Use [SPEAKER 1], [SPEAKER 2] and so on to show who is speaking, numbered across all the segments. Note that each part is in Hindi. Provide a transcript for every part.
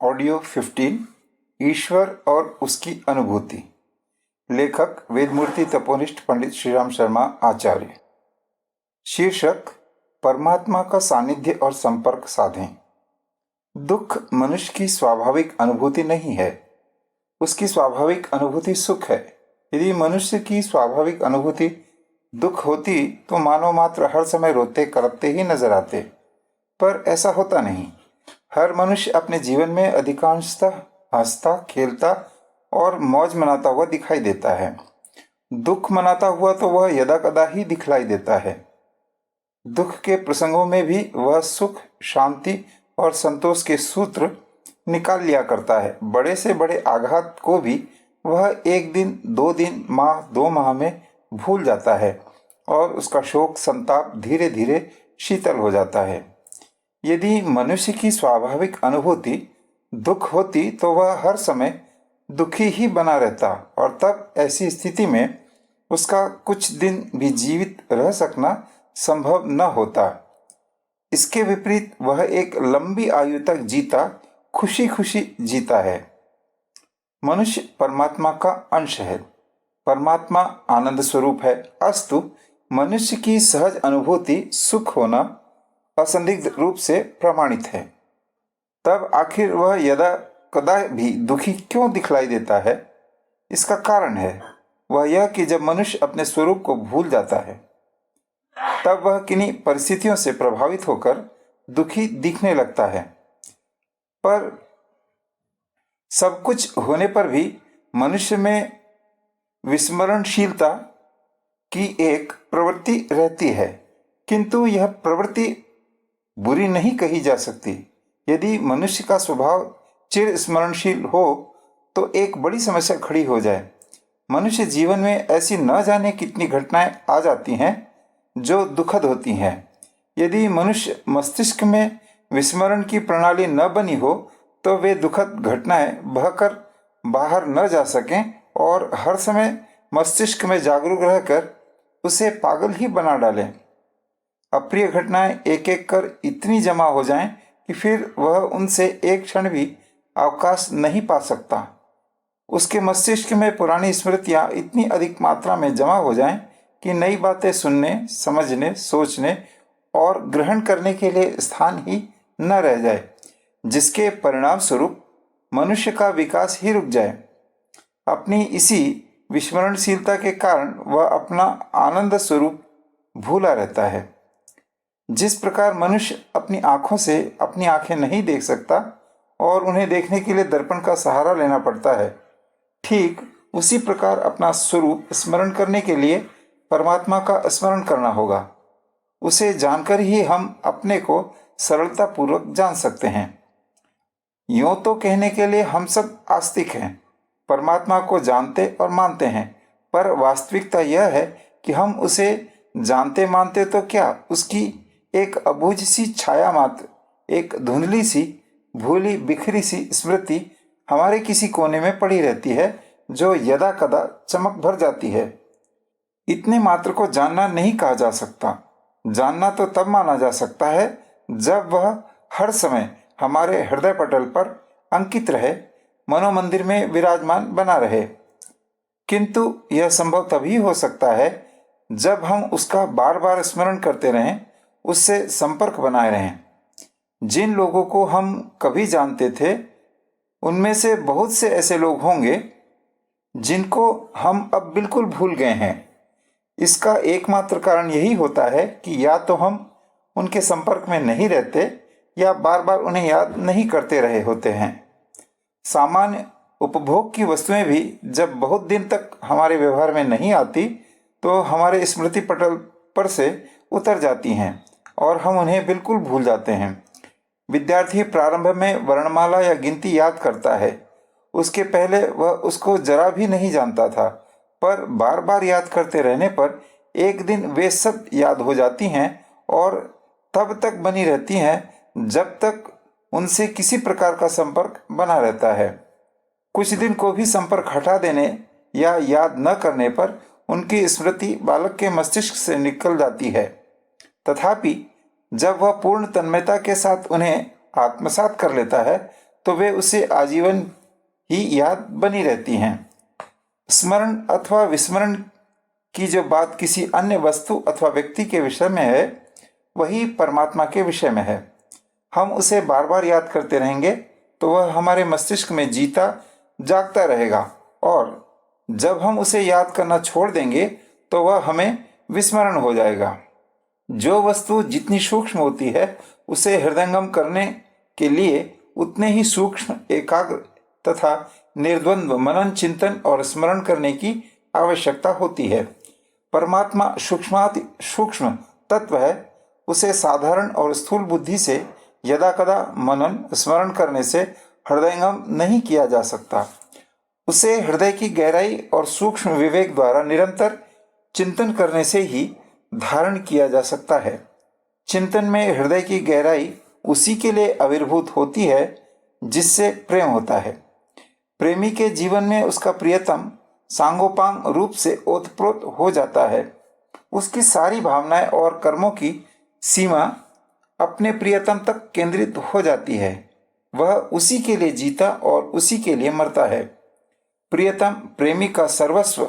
[SPEAKER 1] ऑडियो 15 ईश्वर और उसकी अनुभूति। लेखक वेदमूर्ति तपोनिष्ठ पंडित श्रीराम शर्मा आचार्य। शीर्षक परमात्मा का सानिध्य और संपर्क साधें। दुख मनुष्य की स्वाभाविक अनुभूति नहीं है, उसकी स्वाभाविक अनुभूति सुख है। यदि मनुष्य की स्वाभाविक अनुभूति दुख होती तो मानव मात्र हर समय रोते करपते ही नजर आते, पर ऐसा होता नहीं। हर मनुष्य अपने जीवन में अधिकांशतः हंसता खेलता और मौज मनाता हुआ दिखाई देता है। दुख मनाता हुआ तो वह यदा कदा ही दिखलाई देता है। दुख के प्रसंगों में भी वह सुख, शांति और संतोष के सूत्र निकाल लिया करता है। बड़े से बड़े आघात को भी वह एक दिन, 2 दिन, माह, 2 माह में भूल जाता है और उसका शोक संताप धीरे धीरे शीतल हो जाता है। यदि मनुष्य की स्वाभाविक अनुभूति दुख होती तो वह हर समय दुखी ही बना रहता और तब ऐसी स्थिति में उसका कुछ दिन भी जीवित रह सकना संभव न होता। इसके विपरीत वह एक लंबी आयु तक जीता, खुशी खुशी जीता है। मनुष्य परमात्मा का अंश है, परमात्मा आनंद स्वरूप है। अस्तु मनुष्य की सहज अनुभूति सुख होना असंदिग्ध रूप से प्रमाणित है। तब आखिर वह यदा कदा भी दुखी क्यों दिखलाई देता है? इसका कारण है वह यह कि जब मनुष्य अपने स्वरूप को भूल जाता है तब वह किन्हीं परिस्थितियों से प्रभावित होकर दुखी दिखने लगता है। पर सब कुछ होने पर भी मनुष्य में विस्मरणशीलता की एक प्रवृत्ति रहती है, किंतु यह प्रवृत्ति बुरी नहीं कही जा सकती। यदि मनुष्य का स्वभाव चिर स्मरणशील हो तो एक बड़ी समस्या खड़ी हो जाए। मनुष्य जीवन में ऐसी न जाने कितनी घटनाएं आ जाती हैं जो दुखद होती हैं। यदि मनुष्य मस्तिष्क में विस्मरण की प्रणाली न बनी हो तो वे दुखद घटनाएं बहकर बाहर न जा सकें और हर समय मस्तिष्क में जागरूक रहकर उसे पागल ही बना डालें। अप्रिय घटनाएं एक एक कर इतनी जमा हो जाएं कि फिर वह उनसे एक क्षण भी अवकाश नहीं पा सकता। उसके मस्तिष्क में पुरानी स्मृतियां इतनी अधिक मात्रा में जमा हो जाएं कि नई बातें सुनने, समझने, सोचने और ग्रहण करने के लिए स्थान ही न रह जाए, जिसके परिणाम स्वरूप मनुष्य का विकास ही रुक जाए। अपनी इसी विस्मरणशीलता के कारण वह अपना आनंद स्वरूप भूला रहता है। जिस प्रकार मनुष्य अपनी आंखों से अपनी आंखें नहीं देख सकता और उन्हें देखने के लिए दर्पण का सहारा लेना पड़ता है, ठीक उसी प्रकार अपना स्वरूप स्मरण करने के लिए परमात्मा का स्मरण करना होगा। उसे जानकर ही हम अपने को सरलतापूर्वक जान सकते हैं। यूं तो कहने के लिए हम सब आस्तिक हैं, परमात्मा को जानते और मानते हैं, पर वास्तविकता यह है कि हम उसे जानते मानते तो क्या, उसकी एक अबूझ सी छाया मात्र, एक धुंधली सी भूली बिखरी सी स्मृति हमारे किसी कोने में पड़ी रहती है जो यदा कदा चमक भर जाती है। इतने मात्र को जानना नहीं कहा जा सकता। जानना तो तब माना जा सकता है जब वह हर समय हमारे हृदय पटल पर अंकित रहे, मनोमंदिर में विराजमान बना रहे। किंतु यह संभव तभी हो सकता है जब हम उसका बार बार स्मरण करते रहें, उससे संपर्क बनाए रहें। जिन लोगों को हम कभी जानते थे उनमें से बहुत से ऐसे लोग होंगे जिनको हम अब बिल्कुल भूल गए हैं। इसका एकमात्र कारण यही होता है कि या तो हम उनके संपर्क में नहीं रहते या बार बार उन्हें याद नहीं करते रहे होते हैं। सामान्य उपभोग की वस्तुएं भी जब बहुत दिन तक हमारे व्यवहार में नहीं आती तो हमारे स्मृति पटल पर से उतर जाती हैं और हम उन्हें बिल्कुल भूल जाते हैं। विद्यार्थी प्रारंभ में वर्णमाला या गिनती याद करता है, उसके पहले वह उसको जरा भी नहीं जानता था, पर बार बार याद करते रहने पर एक दिन वे सब याद हो जाती हैं और तब तक बनी रहती हैं जब तक उनसे किसी प्रकार का संपर्क बना रहता है। कुछ दिन को भी संपर्क हटा देने या याद न करने पर उनकी स्मृति बालक के मस्तिष्क से निकल जाती है। तथापि जब वह पूर्ण तन्मयता के साथ उन्हें आत्मसात कर लेता है तो वे उसे आजीवन ही याद बनी रहती हैं। स्मरण अथवा विस्मरण की जो बात किसी अन्य वस्तु अथवा व्यक्ति के विषय में है, वही परमात्मा के विषय में है। हम उसे बार बार याद करते रहेंगे तो वह हमारे मस्तिष्क में जीता जागता रहेगा, और जब हम उसे याद करना छोड़ देंगे तो वह हमें विस्मरण हो जाएगा। जो वस्तु जितनी सूक्ष्म होती है, उसे हृदयंगम करने के लिए उतने ही सूक्ष्म, एकाग्र तथा निर्द्वंद्व मनन, चिंतन और स्मरण करने की आवश्यकता होती है। परमात्मा सूक्ष्माति सूक्ष्म तत्व है। उसे साधारण और स्थूल बुद्धि से यदाकदा मनन स्मरण करने से हृदयंगम नहीं किया जा सकता। उसे हृदय की गहराई और सूक्ष्म विवेक द्वारा निरंतर चिंतन करने से ही धारण किया जा सकता है। चिंतन में हृदय की गहराई उसी के लिए आविर्भूत होती है जिससे प्रेम होता है। प्रेमी के जीवन में उसका प्रियतम सांगोपांग रूप से ओतप्रोत हो जाता है। उसकी सारी भावनाएं और कर्मों की सीमा अपने प्रियतम तक केंद्रित हो जाती है। वह उसी के लिए जीता और उसी के लिए मरता है। प्रियतम प्रेमी का सर्वस्व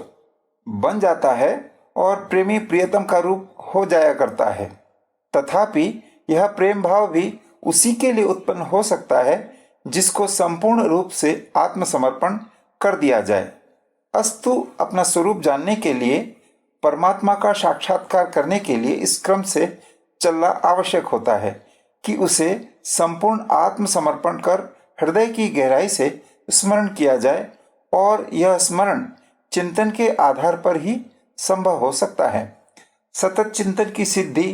[SPEAKER 1] बन जाता है और प्रेमी प्रियतम का रूप हो जाया करता है। तथापि यह प्रेम भाव भी उसी के लिए उत्पन्न हो सकता है जिसको संपूर्ण रूप से आत्मसमर्पण कर दिया जाए। अस्तु अपना स्वरूप जानने के लिए, परमात्मा का साक्षात्कार करने के लिए इस क्रम से चलना आवश्यक होता है कि उसे संपूर्ण आत्मसमर्पण कर हृदय की गहराई से स्मरण किया जाए, और यह स्मरण चिंतन के आधार पर ही संभव हो सकता है। सतत चिंतन की सिद्धि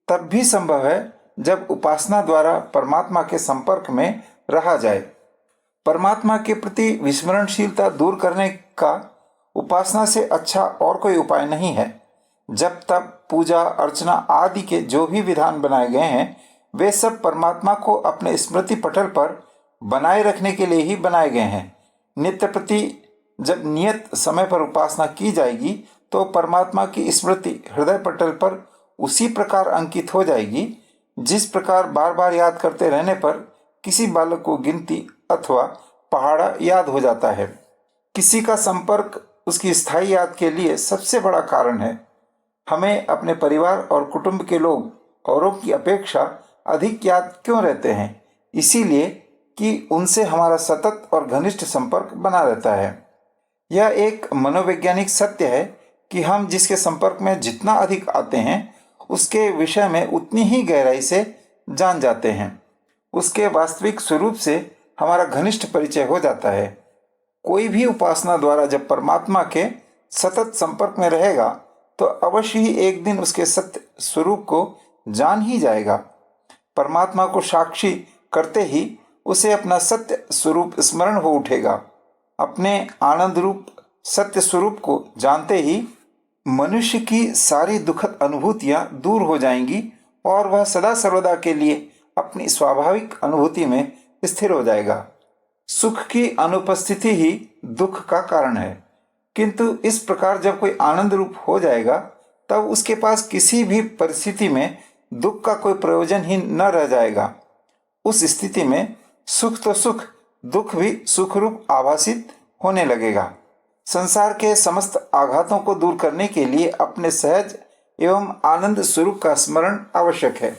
[SPEAKER 1] तब भी संभव है जब उपासना द्वारा परमात्मा के संपर्क में रहा जाए। परमात्मा के प्रति विस्मरणशीलता दूर करने का उपासना से अच्छा और कोई उपाय नहीं है। जब तक पूजा अर्चना आदि के जो भी विधान बनाए गए हैं, वे सब परमात्मा को अपने स्मृति पटल पर बनाए रखने के लिए ही बनाए गए हैं। नित्य प्रति जब नियत समय पर उपासना की जाएगी तो परमात्मा की स्मृति हृदय पटल पर उसी प्रकार अंकित हो जाएगी जिस प्रकार बार बार याद करते रहने पर किसी बालक को गिनती अथवा पहाड़ा याद हो जाता है। किसी का संपर्क उसकी स्थायी याद के लिए सबसे बड़ा कारण है। हमें अपने परिवार और कुटुंब के लोग औरों की अपेक्षा अधिक याद क्यों रहते हैं? इसीलिए कि उनसे हमारा सतत और घनिष्ठ संपर्क बना रहता है। यह एक मनोवैज्ञानिक सत्य है कि हम जिसके संपर्क में जितना अधिक आते हैं, उसके विषय में उतनी ही गहराई से जान जाते हैं। उसके वास्तविक स्वरूप से हमारा घनिष्ठ परिचय हो जाता है। कोई भी उपासना द्वारा जब परमात्मा के सतत संपर्क में रहेगा तो अवश्य ही एक दिन उसके सत्य स्वरूप को जान ही जाएगा। परमात्मा को साक्षी करते ही उसे अपना सत्य स्वरूप स्मरण हो उठेगा। अपने आनंद रूप सत्य स्वरूप को जानते ही मनुष्य की सारी दुखद अनुभूतियां दूर हो जाएंगी और वह सदा सर्वदा के लिए अपनी स्वाभाविक अनुभूति में स्थिर हो जाएगा। सुख की अनुपस्थिति ही दुख का कारण है, किंतु इस प्रकार जब कोई आनंद रूप हो जाएगा तब उसके पास किसी भी परिस्थिति में दुख का कोई प्रयोजन ही न रह जाएगा। उस स्थिति में सुख तो सुख, दुख भी सुख रूप आभासित होने लगेगा। संसार के समस्त आघातों को दूर करने के लिए अपने सहज एवं आनंद स्वरूप का स्मरण आवश्यक है।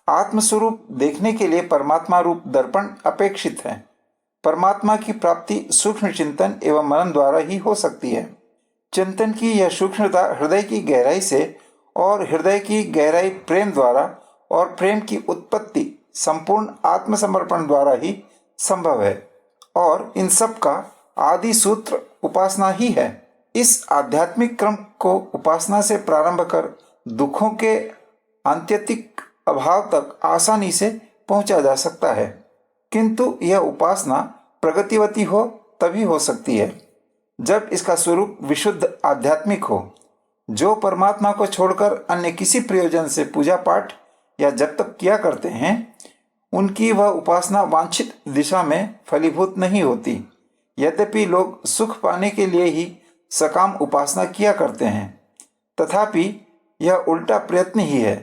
[SPEAKER 1] आत्मस्वरूप देखने के लिए परमात्मा रूप दर्पण अपेक्षित है। परमात्मा की प्राप्ति सूक्ष्म चिंतन एवं मनन द्वारा ही हो सकती है। चिंतन की यह सूक्ष्मता हृदय की गहराई से, और हृदय की गहराई प्रेम द्वारा, और प्रेम की उत्पत्ति संपूर्ण आत्मसमर्पण द्वारा ही संभव है। और इन सब का आदि सूत्र उपासना ही है। इस आध्यात्मिक क्रम को उपासना से प्रारंभ कर दुखों के आत्यंतिक अभाव तक आसानी से पहुंचा जा सकता है, किंतु यह उपासना प्रगतिवती हो तभी हो सकती है जब इसका स्वरूप विशुद्ध आध्यात्मिक हो। जो परमात्मा को छोड़कर अन्य किसी प्रयोजन से पूजा पाठ या जप तप किया करते हैं, उनकी वह उपासना वांछित दिशा में फलीभूत नहीं होती। यद्यपि लोग सुख पाने के लिए ही सकाम उपासना किया करते हैं, तथापि यह उल्टा प्रयत्न ही है।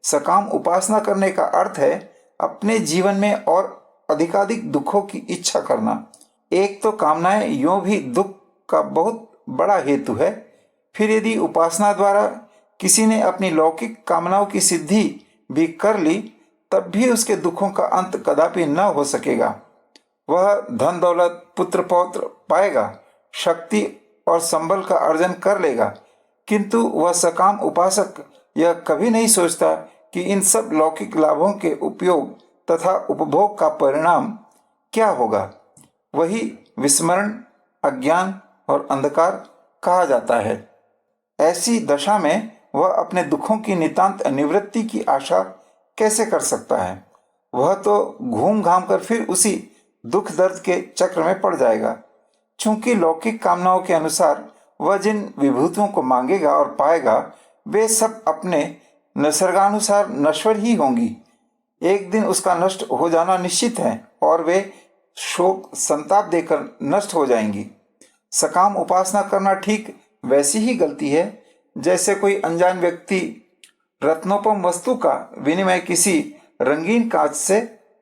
[SPEAKER 1] सकाम उपासना करने का अर्थ है अपने जीवन में और अधिकाधिक दुखों की इच्छा करना। एक तो कामनाएं यूं भी दुख का बहुत बड़ा हेतु है, फिर यदि उपासना द्वारा किसी ने अपनी लौकिक कामनाओं की सिद्धि भी कर ली, तब भी उसके दुखों का अंत कदापि न हो सकेगा। वह धन दौलत पुत्र पौत्र पाएगा, शक्ति और संबल का अर्जन कर लेगा, किंतु वह सकाम उपासक यह कभी नहीं सोचता कि इन सब लौकिक लाभों के उपयोग तथा उपभोग का परिणाम क्या होगा। वही विस्मरण, अज्ञान और अंधकार कहा जाता है। ऐसी दशा में वह अपने दुखों की नितांत निवृत्ति की आशा कैसे कर सकता है। वह तो घूम घाम कर फिर उसी दुख दर्द के चक्र में पड़ जाएगा। चूंकि लौकिक कामनाओं के अनुसार वह जिन विभूतियों को मांगेगा और पाएगा, वे सब अपने निसर्गानुसार नश्वर ही होंगी। एक दिन उसका नष्ट हो जाना निश्चित है और वे शोक संताप देकर नष्ट हो जाएंगी। सकाम उपासना करना ठीक वैसी ही गलती है जैसे कोई अनजान व्यक्ति रत्नोपम वस्तु का विनिमय किसी रंगीन कांच से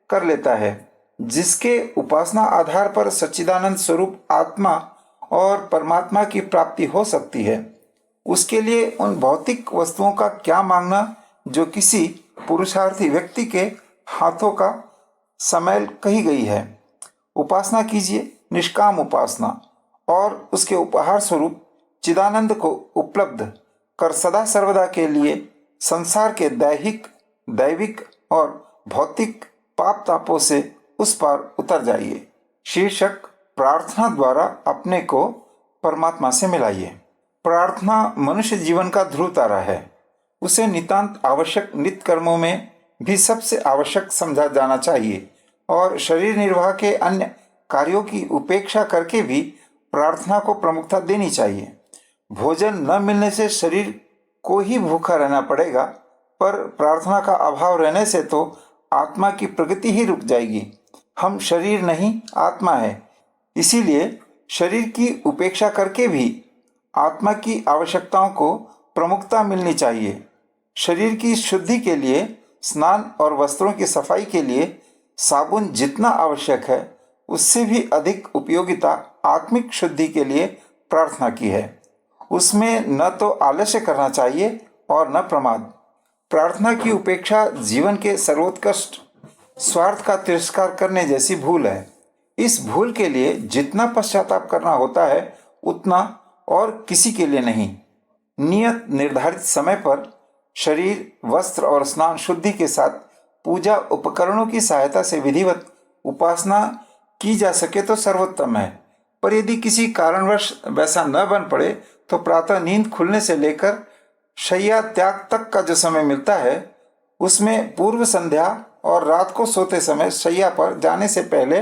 [SPEAKER 1] कर लेता है, जिसके उपासना आधार पर सच्चिदानंद स्वरूप आत्मा और परमात्मा की प्राप्ति हो सकती है। उसके लिए उन भौतिक वस्तुओं का क्या मांगना जो किसी पुरुषार्थी व्यक्ति के हाथों का समैल कही गई है। उपासना कीजिए, निष्काम उपासना, और उसके उपहार स्वरूप चिदानंद को उपलब्ध कर सदा सर्वदा के लिए संसार के दैहिक, दैविक और भौतिक पाप तापों से उस पार उतर जाइए। शीर्षक प्रार्थना द्वारा अपने को परमात्मा से मिलाइए। प्रार्थना मनुष्य जीवन का ध्रुव तारा है। उसे नितांत आवश्यक नित्य कर्मों में भी सबसे आवश्यक समझा जाना चाहिए और शरीर निर्वाह के अन्य कार्यों की उपेक्षा करके भी प्रार्थना को प्रमुखता देनी चाहिए। भोजन न मिलने से शरीर को ही भूखा रहना पड़ेगा, पर प्रार्थना का अभाव रहने से तो आत्मा की प्रगति ही रुक जाएगी। हम शरीर नहीं, आत्मा है। इसीलिए शरीर की उपेक्षा करके भी आत्मा की आवश्यकताओं को प्रमुखता मिलनी चाहिए। शरीर की शुद्धि के लिए स्नान और वस्त्रों की सफाई के लिए साबुन जितना आवश्यक है, उससे भी अधिक उपयोगिता आत्मिक शुद्धि के लिए प्रार्थना की है। उसमें न तो आलस्य करना चाहिए और न प्रमाद। प्रार्थना की उपेक्षा जीवन के सर्वोत्कृष्ट स्वार्थ का तिरस्कार करने जैसी भूल है। इस भूल के लिए जितना पश्चाताप करना होता है उतना और किसी के लिए नहीं। नियत निर्धारित समय पर शरीर, वस्त्र और स्नान शुद्धि के साथ पूजा उपकरणों की सहायता से विधिवत उपासना की जा सके तो सर्वोत्तम है। पर यदि किसी कारणवश वैसा न बन पड़े तो प्रातः नींद खुलने से लेकर शैया त्याग तक का जो समय मिलता है, उसमें पूर्व संध्या और रात को सोते समय शैया पर जाने से पहले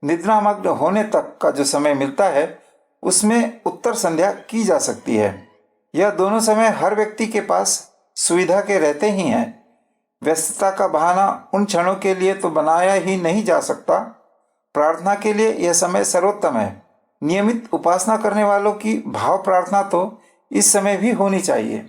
[SPEAKER 1] निद्रामग्न होने तक का जो समय मिलता है, उसमें उत्तर संध्या की जा सकती है। यह दोनों समय हर व्यक्ति के पास सुविधा के रहते ही हैं। व्यस्तता का बहाना उन क्षणों के लिए तो बनाया ही नहीं जा सकता। प्रार्थना के लिए यह समय सर्वोत्तम है। नियमित उपासना करने वालों की भाव प्रार्थना तो इस समय भी होनी चाहिए।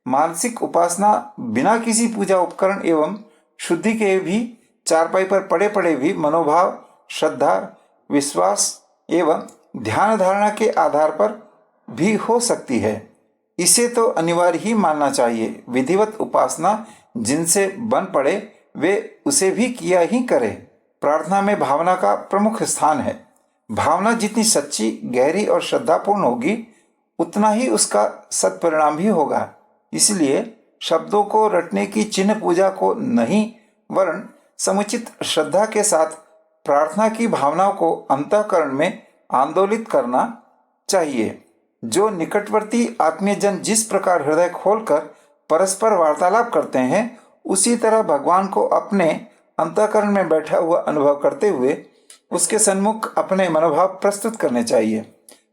[SPEAKER 1] मानसिक उपासना बिना किसी पूजा उपकरण एवं शुद्धि के भी चारपाई पर पड़े पड़े भी मनोभाव, श्रद्धा, विश्वास एवं ध्यान धारणा के आधार पर भी हो सकती है। इसे तो अनिवार्य ही मानना चाहिए। विधिवत उपासना जिनसे बन पड़े वे उसे भी किया ही करे। प्रार्थना में भावना का प्रमुख स्थान है। भावना जितनी सच्ची, गहरी और श्रद्धापूर्ण होगी, उतना ही उसका सत्परिणाम भी होगा। इसलिए शब्दों को रटने की चिन्ह पूजा को नहीं, वरन समुचित श्रद्धा के साथ प्रार्थना की भावनाओं को अंतःकरण में आंदोलित करना चाहिए। जो निकटवर्ती आत्मीय जन जिस प्रकार हृदय खोलकर परस्पर वार्तालाप करते हैं, उसी तरह भगवान को अपने अंतःकरण में बैठा हुआ अनुभव करते हुए उसके सन्मुख अपने मनोभाव प्रस्तुत करने चाहिए।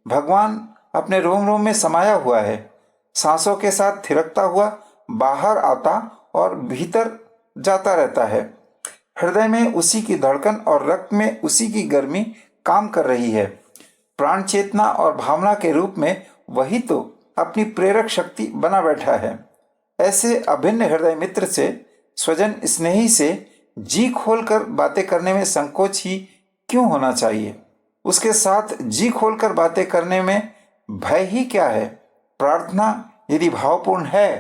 [SPEAKER 1] भगवान अपने रोम रोम में समाया हुआ है। सांसों के साथ थिरकता हुआ बाहर आता और भीतर जाता रहता है। हृदय में उसी की धड़कन और रक्त में उसी की गर्मी काम कर रही है। प्राण चेतना और भावना के रूप में वही तो अपनी प्रेरक शक्ति बना बैठा है। ऐसे अभिन्न हृदय मित्र से, स्वजन स्नेही से जी खोलकर बातें करने में संकोच ही क्यों होना चाहिए? उसके साथ जी खोलकर बातें करने में भय ही क्या है? प्रार्थना यदि भावपूर्ण है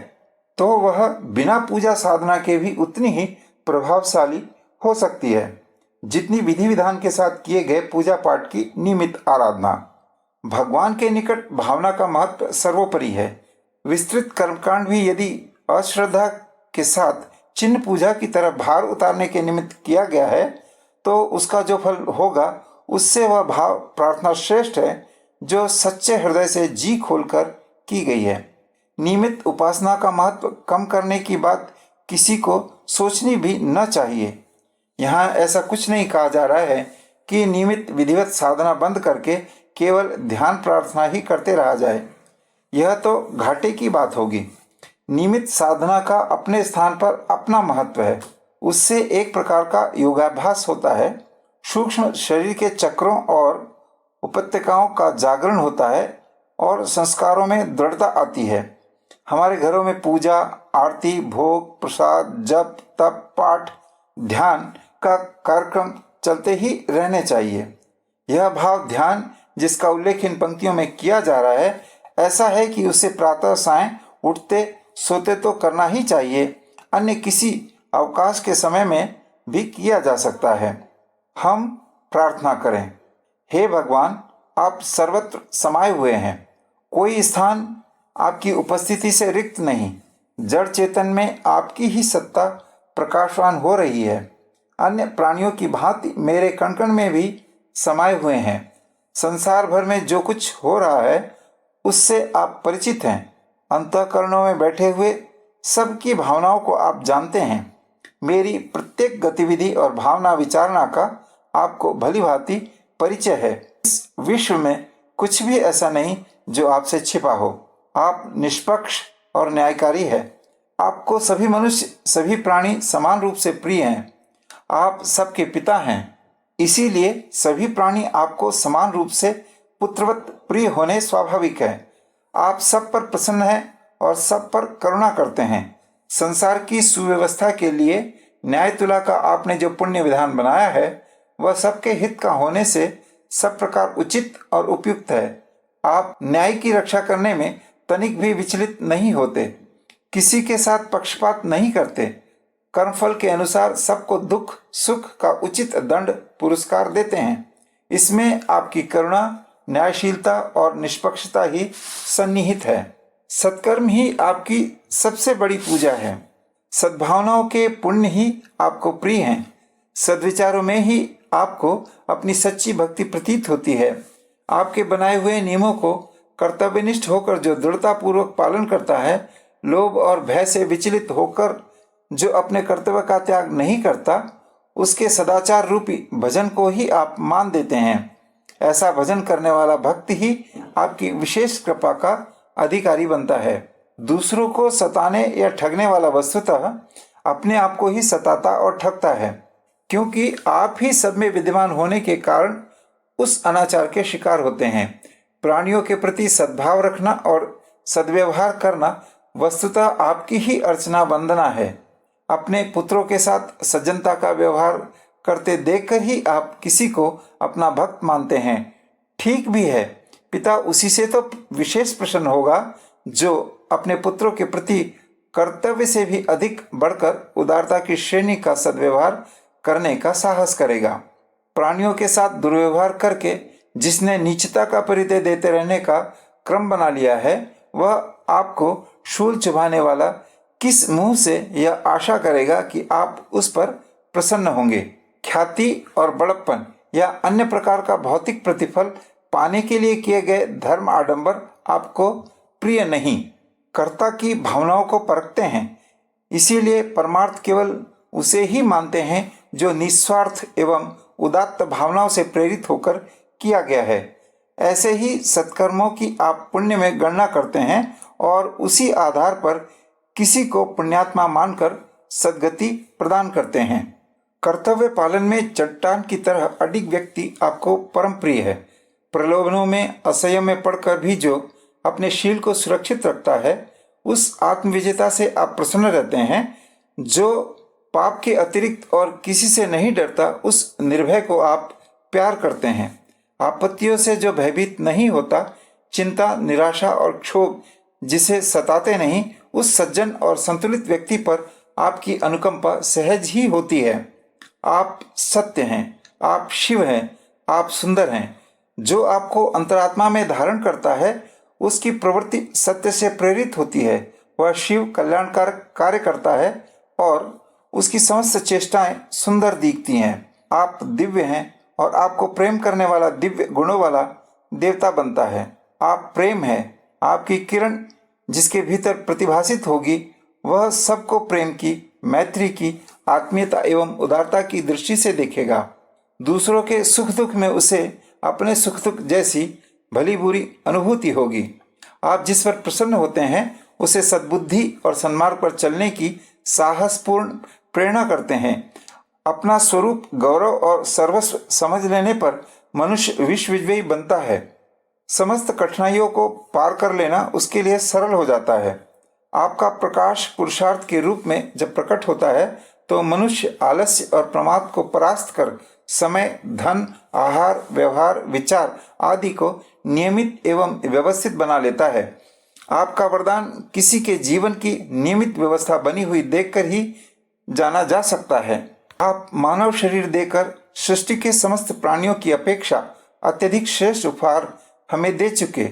[SPEAKER 1] तो वह बिना पूजा साधना के भी उतनी ही प्रभावशाली हो सकती है जितनी विधि विधान के साथ किए गए पूजा पाठ की नियमित आराधना। भगवान के निकट भावना का महत्व सर्वोपरि है। विस्तृत कर्मकांड भी यदि अश्रद्धा के साथ चिन्ह पूजा की तरह भार उतारने के निमित्त किया गया है तो उसका जो फल होगा उससे वह भाव प्रार्थना श्रेष्ठ है जो सच्चे हृदय से जी खोलकर की गई है। नियमित उपासना का महत्व कम करने की बात किसी को सोचनी भी न चाहिए। यहाँ ऐसा कुछ नहीं कहा जा रहा है कि नियमित विधिवत साधना बंद करके केवल ध्यान प्रार्थना ही करते रहा जाए। यह तो घाटे की बात होगी। नियमित साधना का अपने स्थान पर अपना महत्व है। उससे एक प्रकार का योगाभ्यास होता है। सूक्ष्म शरीर के चक्रों और उपत्यकाओं का जागरण होता है और संस्कारों में दृढ़ता आती है। हमारे घरों में पूजा, आरती, भोग, प्रसाद, जप, तप, पाठ, ध्यान का कार्यक्रम चलते ही रहने चाहिए। यह भाव ध्यान जिसका उल्लेख इन पंक्तियों में किया जा रहा है ऐसा है कि उसे प्रातः सायं उठते सोते तो करना ही चाहिए, अन्य किसी अवकाश के समय में भी किया जा सकता है। हम प्रार्थना करें। हे भगवान, आप सर्वत्र समाये हुए हैं। कोई स्थान आपकी उपस्थिति से रिक्त नहीं। जड़ चेतन में आपकी ही सत्ता प्रकाशवान हो रही है। अन्य प्राणियों की भांति मेरे कण कण में भी समाये हुए हैं। संसार भर में जो कुछ हो रहा है उससे आप परिचित हैं। अंतःकरणों में बैठे हुए सबकी भावनाओं को आप जानते हैं। मेरी प्रत्येक गतिविधि और भावना विचारणा का आपको भली भांति परिचय है। इस विश्व में कुछ भी ऐसा नहीं जो आपसे छिपा हो। आप निष्पक्ष और न्यायकारी है। आपको सभी मनुष्य, सभी प्राणी समान रूप से प्रिय हैं। आप सबके पिता हैं, इसीलिए सभी प्राणी आपको समान रूप से पुत्रवत प्रिय होने स्वाभाविक है। आप सब पर प्रसन्न हैं और सब पर करुणा करते हैं। संसार की सुव्यवस्था के लिए न्याय तुला का आपने जो पुण्य विधान बनाया है वह सबके हित का होने से सब प्रकार उचित और उपयुक्त है। आप न्याय की रक्षा करने में तनिक भी विचलित नहीं होते, किसी के साथ पक्षपात नहीं करते, कर्मफल के अनुसार सबको दुख सुख का उचित दंड पुरस्कार देते हैं। इसमें आपकी करुणा, न्यायशीलता और निष्पक्षता ही सन्निहित है। सत्कर्म ही आपकी सबसे बड़ी पूजा है। सद्भावनाओं के पुण्य ही आपको प्रिय हैं। सद्विचारों में ही आपको अपनी सच्ची भक्ति प्रतीत होती है। आपके बनाए हुए नियमों को कर्तव्यनिष्ठ होकर जो दृढ़तापूर्वक पालन करता है, लोभ और भय से विचलित होकर जो अपने कर्तव्य का त्याग नहीं करता, उसके सदाचार रूपी भजन को ही आप मान देते हैं। ऐसा भजन करने वाला भक्त ही आपकी विशेष कृपा का अधिकारी बनता है। दूसरों को सताने या ठगने वाला वस्तुतः अपने आप को ही सताता और ठगता है, क्योंकि आप ही सब में विद्यमान होने के कारण उस अनाचार के शिकार होते हैं। प्राणियों के प्रति सद्भाव रखना और सद्व्यवहार करना वस्तुतः आपकी ही अर्चना वंदना है। अपने पुत्रों के साथ सज्जनता का व्यवहार करते देखकर ही आप किसी को अपना भक्त मानते हैं। ठीक भी है, पिता उसी से तो विशेष प्रसन्न होगा जो अपने पुत्रों के प्रति कर्तव्य से भी अधिक बढ़कर उदारता की श्रेणी का सद्व्यवहार करने का साहस करेगा। प्राणियों के साथ दुर्व्यवहार करके जिसने नीचता का परिचय देते रहने का क्रम बना लिया है, वह आपको शूल चुभाने वाला किस मुंह से यह आशा करेगा कि आप उस पर प्रसन्न होंगे। ख्याति और बड़प्पन या अन्य प्रकार का भौतिक प्रतिफल पाने के लिए किए गए धर्म आडंबर आपको प्रिय नहीं। कर्ता की भावनाओं को परखते हैं, इसीलिए परमार्थ केवल उसे ही मानते हैं जो निस्वार्थ एवं उदात्त भावनाओं से प्रेरित होकर किया गया है। ऐसे ही सत्कर्मों की आप पुण्य में गणना करते हैं और उसी आधार पर किसी को पुण्यात्मा मानकर सद्गति प्रदान करते हैं। कर्तव्य पालन में चट्टान की तरह अडिग व्यक्ति आपको परम प्रिय है। प्रलोभनों में, असंयम में पड़कर भी जो अपने शील को सुरक्षित रखता है, उस आत्मविजेता से आप प्रसन्न रहते हैं जो पाप के अतिरिक्त और किसी से नहीं डरता, उस निर्भय को आप प्यार करते हैं। आपत्तियों से जो भयभीत नहीं होता, चिंता, निराशा और क्षोभ जिसे सताते नहीं, उस सज्जन और संतुलित व्यक्ति पर आपकी अनुकंपा सहज ही होती है। आप सत्य हैं, आप शिव हैं, आप सुंदर हैं। जो आपको अंतरात्मा में धारण करता है, उसकी प्रवृत्ति सत्य से प्रेरित होती है। वह शिव कल्याणकारक कार्य करता है और उसकी समस्त चेष्टाएं सुंदर दिखती हैं। आप दिव्य हैं और आपको प्रेम करने वाला दिव्य गुणों वाला देवता बनता है। आप प्रेम है। आपकी किरण जिसके भीतर प्रतिभासित होगी, वह सबको प्रेम की, मैत्री की, आत्मीयता एवं उदारता की दृष्टि से देखेगा। दूसरों के सुख दुख में उसे अपने सुख दुख जैसी भली बुरी अनुभूति होगी। आप जिस पर प्रसन्न होते हैं, उसे सद्बुद्धि और सन्मार्ग पर चलने की साहसपूर्ण प्रेरणा करते हैं। अपना स्वरूप, गौरव और सर्वस्व समझ लेने पर मनुष्य विश्व विजयी बनता है। समस्त कठिनाइयों को पार कर लेना उसके लिए सरल हो जाता है। आपका प्रकाश पुरुषार्थ के रूप में जब प्रकट होता है, तो मनुष्य आलस्य और प्रमाद को परास्त कर समय, धन, आहार, व्यवहार, विचार आदि को नियमित एवं व्यवस्थित बना लेता है। आपका वरदान किसी के जीवन की नियमित व्यवस्था बनी हुई देखकर ही जाना जा सकता है। आप मानव शरीर देकर सृष्टि के समस्त प्राणियों की अपेक्षा अत्यधिक श्रेष्ठ उपहार हमें दे चुके।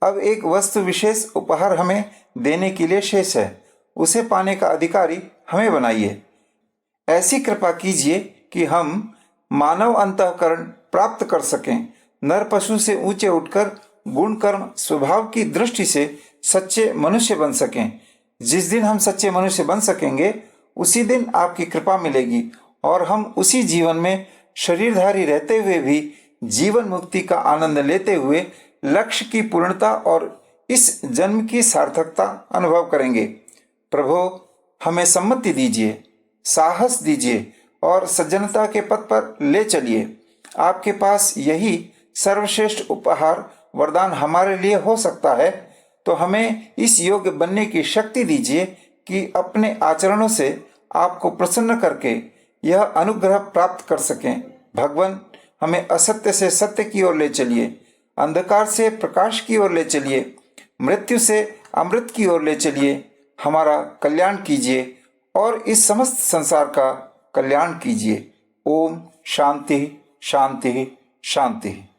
[SPEAKER 1] अब एक वस्तु विशेष उपहार हमें देने के लिए शेष है। उसे पाने का अधिकारी हमें बनाइए। ऐसी कृपा कीजिए कि हम मानव अंतःकरण प्राप्त कर सकें, नर पशु से ऊंचे उठकर गुण कर्म स्वभाव की दृष्टि से सच्चे मनुष्य बन सकें। जिस दिन हम सच्चे मनुष्य बन सकेंगे, उसी दिन आपकी कृपा मिलेगी और हम उसी जीवन में शरीरधारी रहते हुए भी जीवन मुक्ति का आनंद लेते हुए लक्ष्य की पूर्णता और इस जन्म की सार्थकता अनुभव करेंगे। प्रभु, हमें सम्मति दीजिए, साहस दीजिए और सज्जनता के पथ पर ले चलिए। आपके पास यही सर्वश्रेष्ठ उपहार वरदान हमारे लिए हो सकता है, तो हमें इस योग्य बनने की शक्ति दीजिए कि अपने आचरणों से आपको प्रसन्न करके यह अनुग्रह प्राप्त कर सकें। भगवान, हमें असत्य से सत्य की ओर ले चलिए, अंधकार से प्रकाश की ओर ले चलिए, मृत्यु से अमृत की ओर ले चलिए। हमारा कल्याण कीजिए और इस समस्त संसार का कल्याण कीजिए। ओम शांति शांति शांति।